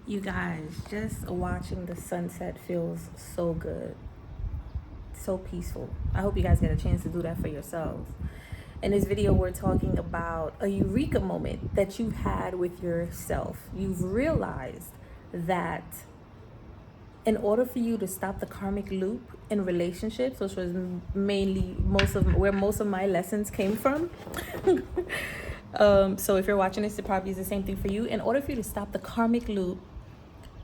You guys, just watching the sunset feels so good, so peaceful. I hope you guys get a chance to do that for yourselves. In this video, we're talking about a eureka moment that you've had with yourself. You've realized that in order for you to stop the karmic loop in relationships, which was mainly most of my lessons came from. So if you're watching this, it probably is the same thing for you. In order for you to stop the karmic loop,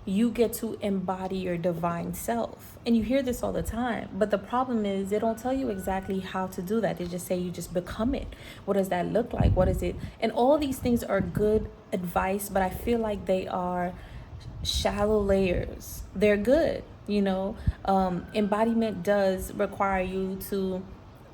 you get to embody your divine self. And you hear this all the time, but the problem is they don't tell you exactly how to do that. They just say you just become it. What does that look like? What is it? And all these things are good advice, but I feel like they are shallow layers. They're good, embodiment does require you to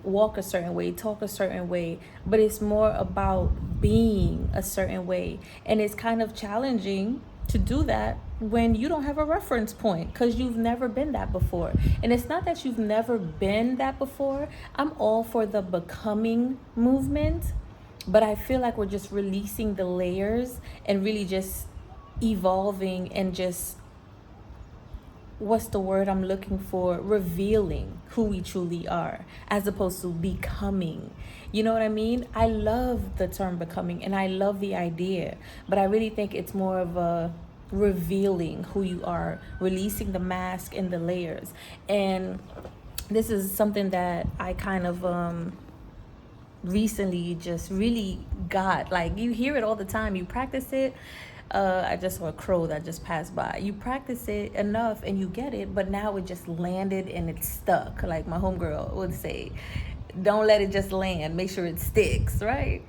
walk a certain way, talk a certain way, but it's more about being a certain way. And it's kind of challenging to do that when you don't have a reference point because you've never been that before. And it's not that you've never been that before. I'm all for the becoming movement, but I feel like we're just releasing the layers and really just evolving and just, what's the word I'm looking for, revealing who we truly are as opposed to becoming. You know what I mean? I love the term becoming and I love the idea, but I really think it's more of a revealing who you are, releasing the mask and the layers. And this is something that I kind of recently just really got. Like, you hear it all the time, you practice it. I just saw a crow that just passed by. You practice it enough and you get it, but now it just landed and it's stuck. Like my homegirl would say, don't let it just land, make sure it sticks, right?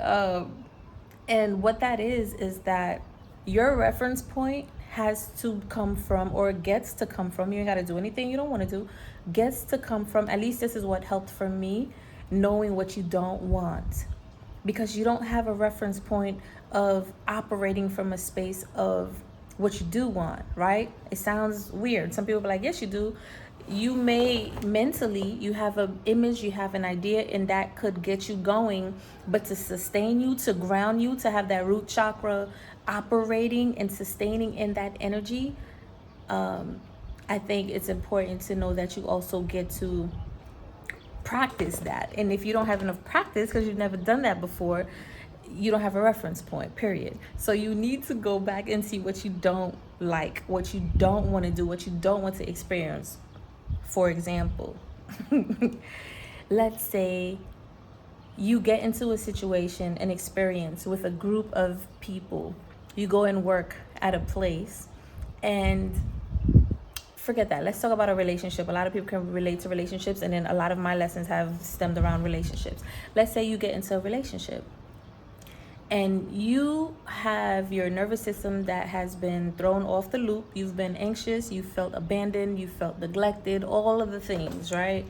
And what that is that your reference point has to come from, or gets to come from, you ain't got to do anything you don't want to do, gets to come from, at least this is what helped for me, knowing what you don't want. Because you don't have a reference point of operating from a space of what you do want, right? It sounds weird. Some people be like, yes, you do. You may mentally, you have an image, you have an idea, and that could get you going. But to sustain you, to ground you, to have that root chakra operating and sustaining in that energy, I think it's important to know that you also get to practice that. And if you don't have enough practice because you've never done that before, you don't have a reference point, period. So you need to go back and see what you don't like, what you don't want to do, what you don't want to experience. For example, let's say you get into a situation, an experience with a group of people. You go and work at a place, and forget that. Let's talk about a relationship. A lot of people can relate to relationships, and then a lot of my lessons have stemmed around relationships. Let's say you get into a relationship and you have your nervous system that has been thrown off the loop. You've been anxious, you felt abandoned, you felt neglected, all of the things, right?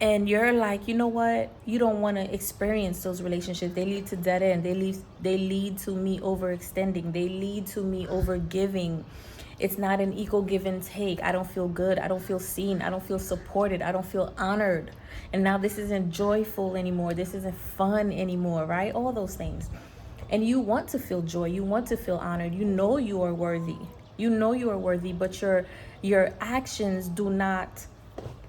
And you're like, you know what? You don't want to experience those relationships. They lead to dead end. They lead to me overextending. They lead to me overgiving. It's not an equal give and take. I don't feel good. I don't feel seen. I don't feel supported. I don't feel honored. And now this isn't joyful anymore. This isn't fun anymore, right? All those things. And you want to feel joy. You want to feel honored. You know you are worthy. You know you are worthy, but your actions do not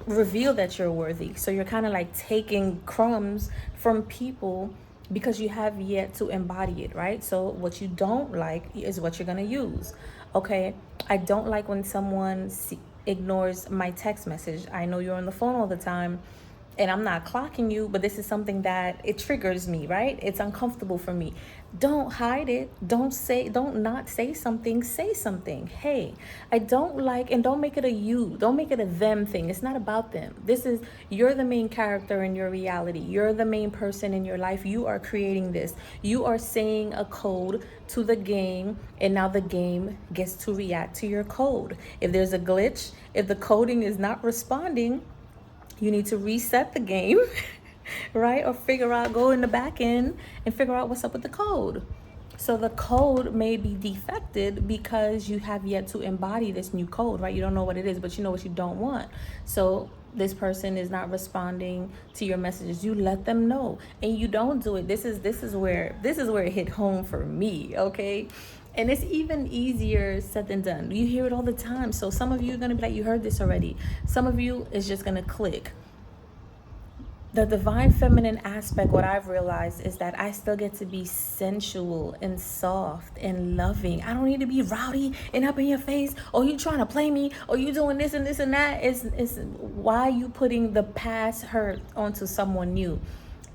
reveal that you're worthy. So you're kind of like taking crumbs from people because you have yet to embody it, right? So what you don't like is what you're going to use. Okay, I don't like when someone ignores my text message. I know you're on the phone all the time and I'm not clocking you, but this is something that it triggers me, right? It's uncomfortable for me. Don't hide it. Don't not say something. Say something. Hey, I don't like, and don't make it a you. Don't make it a them thing. It's not about them. You're the main character in your reality. You're the main person in your life. You are creating this. You are saying a code to the game, and now the game gets to react to your code. If there's a glitch, if the coding is not responding, you need to reset the game, right? Or go in the back end and figure out what's up with the code. So the code may be defected because you have yet to embody this new code, right? You don't know what it is, but you know what you don't want. So this person is not responding to your messages. You let them know, and you don't do it. This is where it hit home for me, okay? And it's even easier said than done. You hear it all the time. So some of you are going to be like, you heard this already. Some of you is just going to click. The divine feminine aspect, what I've realized is that I still get to be sensual and soft and loving. I don't need to be rowdy and up in your face. Or you trying to play me, or you doing this and this and that. Is why you putting the past hurt onto someone new.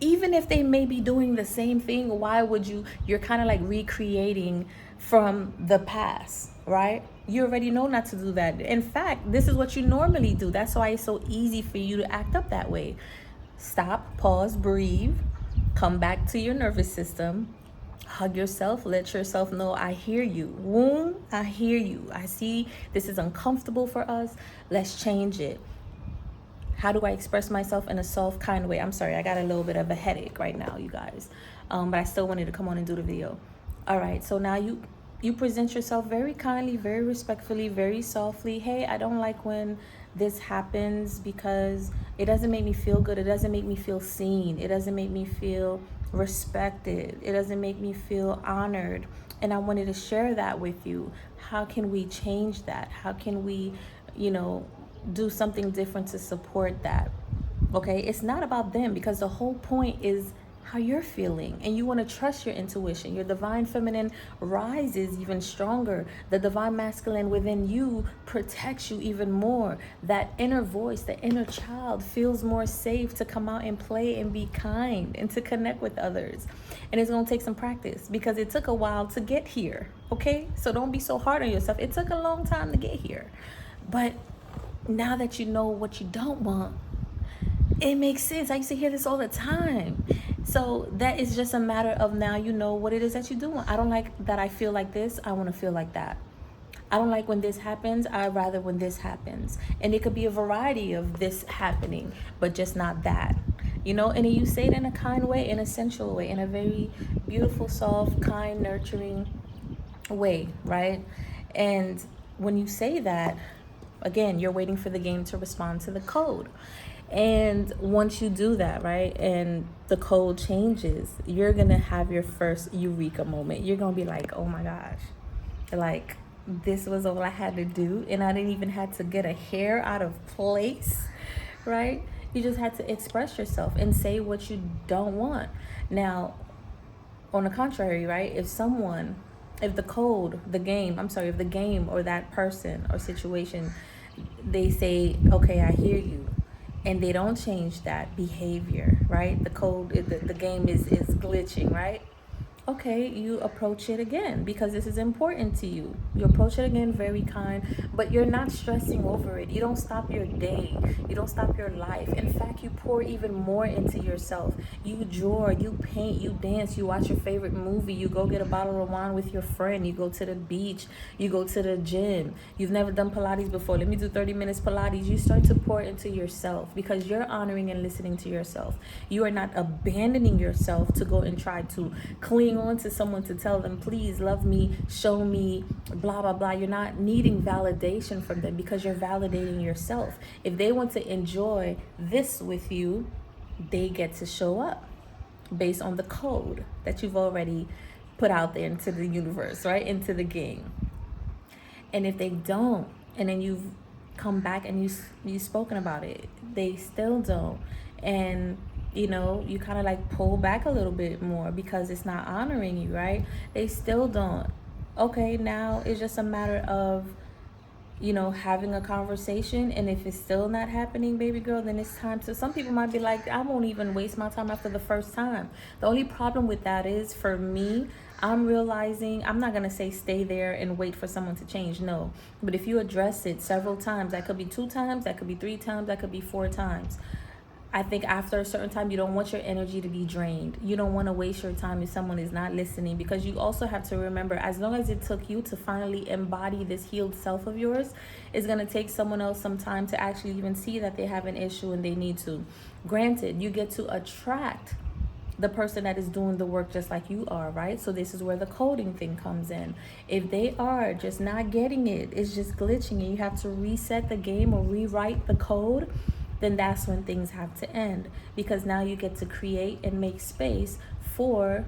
Even if they may be doing the same thing, why would you're kind of like recreating from the past, right? You already know not to do that. In fact, this is what you normally do. That's why it's so easy for you to act up that way. Stop, pause, breathe, come back to your nervous system, hug yourself, let yourself know, I hear you. Womb, I hear you. I see this is uncomfortable for us. Let's change it. How do I express myself in a soft, kind way? I'm sorry, I got a little bit of a headache right now, you guys. But I still wanted to come on and do the video. All right, so now you present yourself very kindly, very respectfully, very softly. Hey, I don't like when this happens because it doesn't make me feel good. It doesn't make me feel seen. It doesn't make me feel respected. It doesn't make me feel honored. And I wanted to share that with you. How can we change that? How can we, do something different to support that? Okay, it's not about them, because the whole point is how you're feeling, and you want to trust your intuition. Your divine feminine rises even stronger. The divine masculine within you protects you even more. That inner voice, the inner child, feels more safe to come out and play and be kind and to connect with others. And it's going to take some practice, because it took a while to get here. Okay, so don't be so hard on yourself. It took a long time to get here, but now that you know what you don't want, it makes sense. I used to hear this all the time. So that is just a matter of, now you know what it is that you do want. I don't like that I feel like this. I want to feel like that. I don't like when this happens. I'd rather when this happens. And it could be a variety of this happening, but just not that. And then you say it in a kind way, in a sensual way, in a very beautiful, soft, kind, nurturing way, right? And when you say that, again, you're waiting for the game to respond to the code. And once you do that, right, and the code changes, you're going to have your first eureka moment. You're going to be like, oh my gosh, like, this was all I had to do. And I didn't even have to get a hair out of place, right? You just had to express yourself and say what you don't want. Now, on the contrary, right, if the game or that person or situation, they say, okay, I hear you, and they don't change that behavior, right? The game is glitching, right? Okay, you approach it again, because this is important to you. You approach it again, very kind, but you're not stressing over it. You don't stop your day. You don't stop your life. In fact, you pour even more into yourself. You draw, you paint, you dance, you watch your favorite movie, you go get a bottle of wine with your friend, you go to the beach, you go to the gym. You've never done Pilates before. Let me do 30 minutes Pilates. You start to pour into yourself, because you're honoring and listening to yourself. You are not abandoning yourself to go and try to cling on to someone to tell them, please love me, show me, blah, blah, blah. You're not needing validation from them, because you're validating yourself. If they want to enjoy this with you, they get to show up based on the code that you've already put out there into the universe, right? Into the game. And if they don't, and then you've come back and you've spoken about it, they still don't, and you kind of like pull back a little bit more because it's not honoring you, right? They still don't. Okay, now it's just a matter of having a conversation. And if it's still not happening, baby girl, then it's time to, some people might be like, I won't even waste my time after the first time. The only problem with that is, for me, I'm realizing, I'm not going to say stay there and wait for someone to change. No. But if you address it several times, that could be 2 times, that could be 3 times, that could be 4 times. I think after a certain time, you don't want your energy to be drained. You don't want to waste your time if someone is not listening, because you also have to remember, as long as it took you to finally embody this healed self of yours, it's going to take someone else some time to actually even see that they have an issue and they need to. Granted, you get to attract the person that is doing the work just like you are, right? So this is where the coding thing comes in. If they are just not getting it, it's just glitching, and you have to reset the game or rewrite the code, then that's when things have to end, because now you get to create and make space for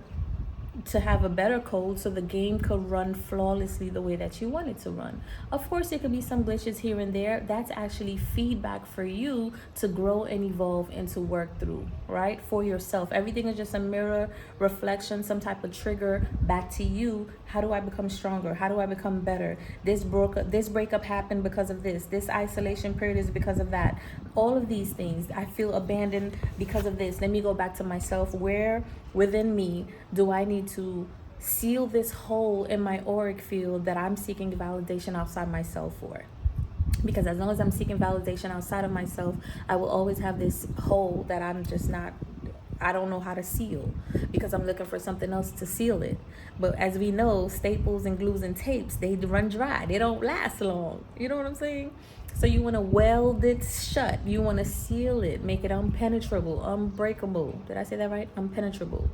to have a better code so the game could run flawlessly the way that you want it to run. Of course, there could be some glitches here and there. That's actually feedback for you to grow and evolve and to work through, right? For yourself. Everything is just a mirror reflection, some type of trigger back to you. How do I become stronger? How do I become better? This breakup happened because of this. This isolation period is because of that. All of these things. I feel abandoned because of this. Let me go back to myself. Where within me do I need to seal this hole in my auric field that I'm seeking validation outside myself for? Because as long as I'm seeking validation outside of myself, I will always have this hole that I don't know how to seal, because I'm looking for something else to seal it. But as we know, staples and glues and tapes, they run dry. They don't last long. You know what I'm saying? So you want to weld it shut. You want to seal it, make it unpenetrable, unbreakable. Did I say that right? Unpenetrable.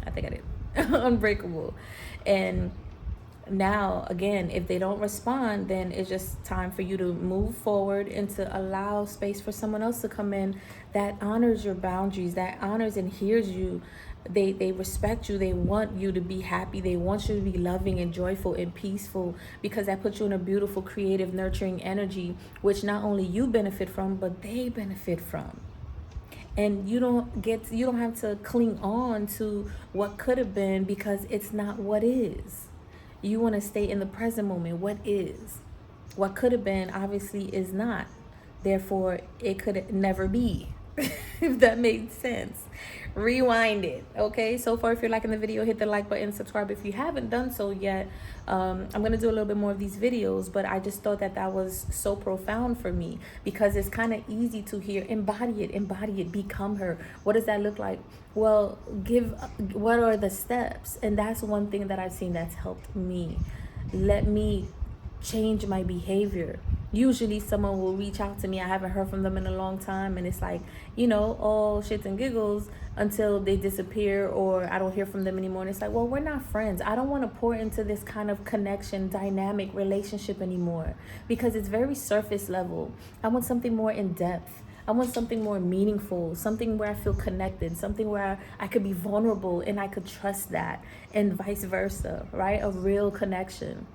I think I did. Unbreakable. And now, again, if they don't respond, then it's just time for you to move forward and to allow space for someone else to come in that honors your boundaries, that honors and hears you. They respect you. They want you to be happy. They want you to be loving and joyful and peaceful, because that puts you in a beautiful, creative, nurturing energy, which not only you benefit from, but they benefit from. And you don't have to cling on to what could have been, because it's not what is. You want to stay in the present moment. What is? What could have been obviously is not. Therefore, it could never be. If that made sense. Rewind it. Okay, so far, if you're liking the video, hit the like button, subscribe if you haven't done so yet. I'm going to do a little bit more of these videos, but I just thought that was so profound for me, because it's kind of easy to hear. Embody it, become her. What does that look like? Well, what are the steps? And that's one thing that I've seen that's helped me. Let me change my behavior. Usually someone will reach out to me. I haven't heard from them in a long time, and it's like, all shits and giggles until they disappear, or I don't hear from them anymore. And it's like, well, we're not friends. I don't want to pour into this kind of connection, dynamic relationship anymore, because it's very surface level. I want something more in depth. I want something more meaningful, something where I feel connected, something where I could be vulnerable and I could trust that, and vice versa, right? A real connection.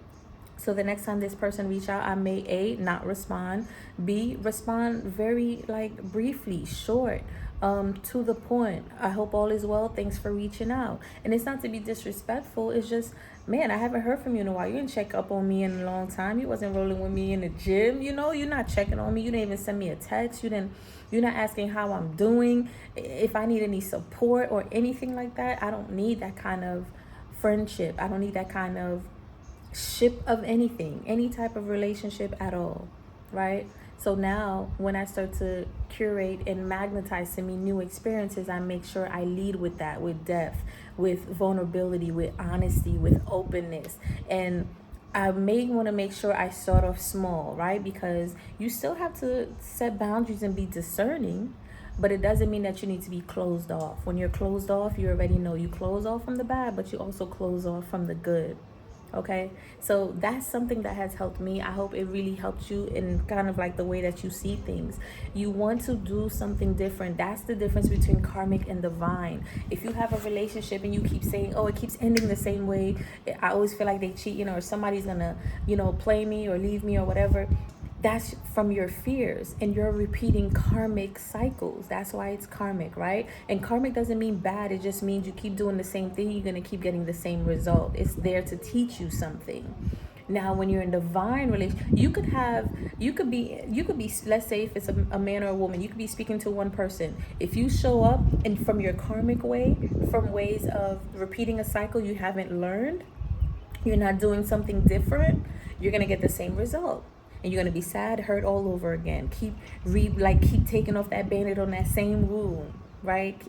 So the next time this person reach out, I may A, not respond, B, respond very briefly, short, to the point. I hope all is well. Thanks for reaching out. And it's not to be disrespectful. It's just, man, I haven't heard from you in a while. You didn't check up on me in a long time. You wasn't rolling with me in the gym. You're not checking on me. You didn't even send me a text. You're not asking how I'm doing, if I need any support or anything like that. I don't need that kind of friendship. I don't need that kind of ship of anything, any type of relationship at all, right? So now when I start to curate and magnetize to me new experiences, I make sure I lead with that, with depth, with vulnerability, with honesty, with openness. And I may want to make sure I start off small, right? Because you still have to set boundaries and be discerning, but it doesn't mean that you need to be closed off. When you're closed off, you already know you close off from the bad, but you also close off from the good. Okay, so that's something that has helped me. I hope it really helps you in kind of like the way that you see things. You want to do something different. That's the difference between karmic and divine. If you have a relationship and you keep saying, oh, it keeps ending the same way, I always feel like they cheat, or somebody's gonna, play me or leave me or whatever. That's from your fears, and you're repeating karmic cycles. That's why it's karmic, right? And karmic doesn't mean bad. It just means you keep doing the same thing, you're going to keep getting the same result. It's there to teach you something. Now, when you're in divine relation, you could be, let's say if it's a man or a woman, you could be speaking to one person. If you show up and from your karmic way, from ways of repeating a cycle you haven't learned, you're not doing something different, you're going to get the same result. And you're going to be sad, hurt all over again. Keep taking off that Band-Aid on that same wound, right?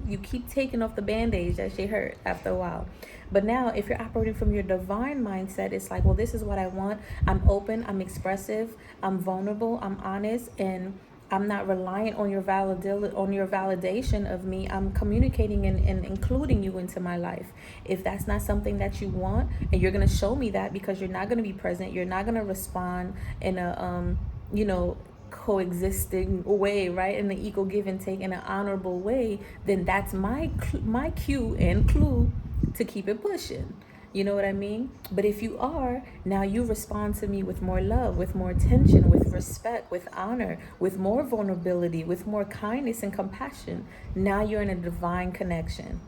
You keep taking off the Band-Aids that she hurt after a while. But now if you're operating from your divine mindset, it's like, well, this is what I want. I'm open, I'm expressive, I'm vulnerable, I'm honest, and I'm not reliant on your validation of me. I'm communicating and including you into my life. If that's not something that you want, and you're going to show me that, because you're not going to be present, you're not going to respond in a coexisting way, right, in the equal give and take, in an honorable way, then that's my cue and clue to keep it pushing. You know what I mean? But if you are, now you respond to me with more love, with more attention, with respect, with honor, with more vulnerability, with more kindness and compassion. Now you're in a divine connection.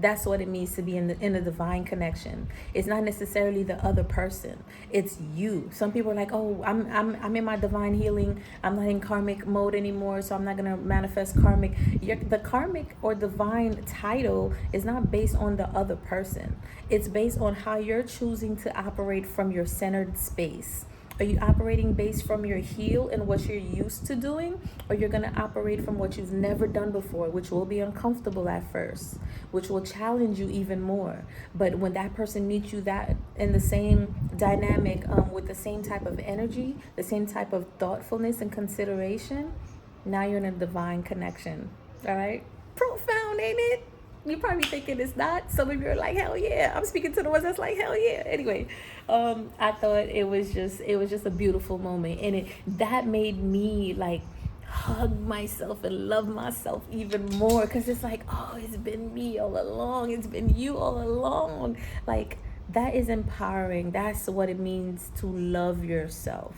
That's what it means to be in a divine connection. It's not necessarily the other person. It's you. Some people are like, "Oh, I'm in my divine healing. I'm not in karmic mode anymore, so I'm not gonna manifest karmic." The karmic or divine title is not based on the other person. It's based on how you're choosing to operate from your centered space. Are you operating based from your heel and what you're used to doing? Or you're going to operate from what you've never done before, which will be uncomfortable at first, which will challenge you even more. But when that person meets you that in the same dynamic, with the same type of energy, the same type of thoughtfulness and consideration, now you're in a divine connection. All right? Profound, ain't it? You're probably thinking it's not. Some of you are like, hell yeah. I'm speaking to the ones that's like, hell yeah. Anyway, I thought it was just a beautiful moment, and that made me like hug myself and love myself even more, because it's like, oh, it's been me all along. It's been you all along. Like, that is empowering. That's what it means to love yourself.